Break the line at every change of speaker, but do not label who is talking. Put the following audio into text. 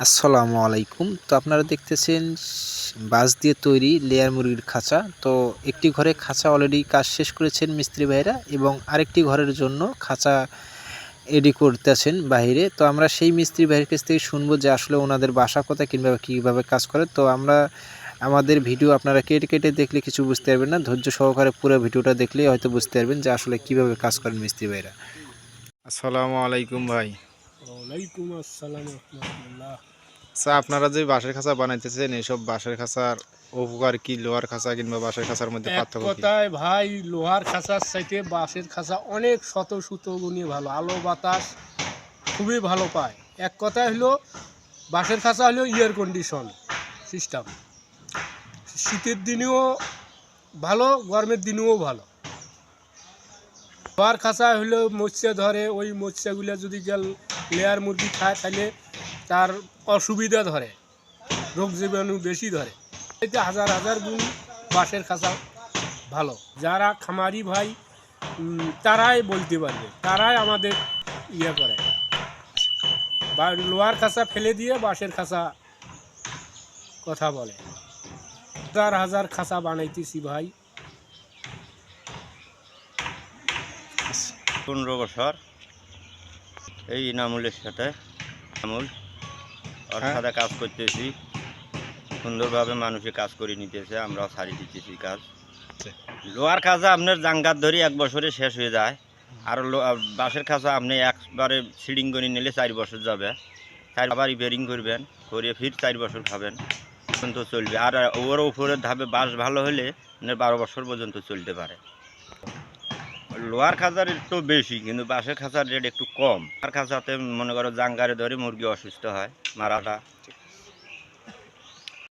আসসালামু আলাইকুম। তো আপনারা দেখতেছেন বাঁশ দিয়ে তৈরি লেয়ার মুরগির খাঁচা। তো একটি ঘরে খাঁচা অলরেডি কাজ শেষ করেছেন মিস্ত্রি ভাইরা এবং আরেকটি ঘরের জন্য খাঁচা রেডি করতেছেন বাহিরে। তো আমরা সেই মিস্ত্রি ভাইয়ের কাছ থেকে শুনবো যে আসলে ওনাদের বাসা কোথায় কিংবা কীভাবে কাজ করে। তো আমরা আমাদের ভিডিও আপনারা কেটে দেখলে কিছু বুঝতে পারবেন না। ধৈর্য সহকারে পুরো ভিডিওটা দেখলেই হয়তো বুঝতে পারবেন যে আসলে কীভাবে কাজ করেন মিস্ত্রি ভাইরা। আসসালামু আলাইকুম ভাই।
ওয়ালাইকুম আসসালাম রহমতুল্লাহ।
আচ্ছা, আপনারা যে বাঁশের খাঁচা বানাইতেছেন এইসব বাঁশের খাঁচার উপকার কি, লোহার খাঁচা কিংবা বাঁশের খাঁচার মধ্যে
এক
পার্থক্য কি?
কথায় ভাই, লোহার খাঁচার চাইতে বাঁশের খাঁচা অনেক শত শত গুণে ভালো, আলো বাতাস খুবই ভালো পায়। এক কথায় হলো বাঁশের খাঁচা হলো এয়ার কন্ডিশন সিস্টেম, শীতের দিনেও ভালো, গরমের দিনেও ভালো। লোহার খাঁচা হলো মৎস্য ধরে, ওই মৎস্যগুলো যদি গেল লেয়ার মুরগি খায় তাহলে তার অসুবিধা ধরে, রোগ জীবাণু বেশি ধরে। এতে হাজার হাজার গুণ বাঁশের খাঁচা ভালো। যারা খামারি ভাই তারাই বলতে পারবে, তারাই আমাদের ইয়ে করে, বা লোহার খাঁচা ফেলে দিয়ে বাঁশের খাঁচা কথা বলে। হাজার হাজার খাঁচা বানাইতেছি ভাই।
15 বছর এই ইনামুলের সাথে, ইনামুল ওর সাথে কাজ করতেছি। সুন্দরভাবে মানুষে কাজ করে নিতেছে, আমরাও ছাড়ি দিতেছি কাজ। লোহার খাঁচা আপনার জাঙ্গার ধরি 1 বছরে শেষ হয়ে যায়, আর বাঁশের খাঁচা আপনি একবারে সিডিং করে নিলে 4 বছর যাবে। আবার রিপেয়ারিং করবেন, করে ফির 4 বছর খাবেন, পর্যন্ত চলবে। আর ওর উপরের ধাপে বাঁশ ভালো হলে আপনার 12 বছর পর্যন্ত চলতে পারে। লোহার খাঁচার একটু বেশি, কিন্তু বাঁশের খাঁচার রেট একটু কম। আর খাঁচাতে মনে করো জাঙ্গারে ধরে মুরগি অসুস্থ হয়, মারাটা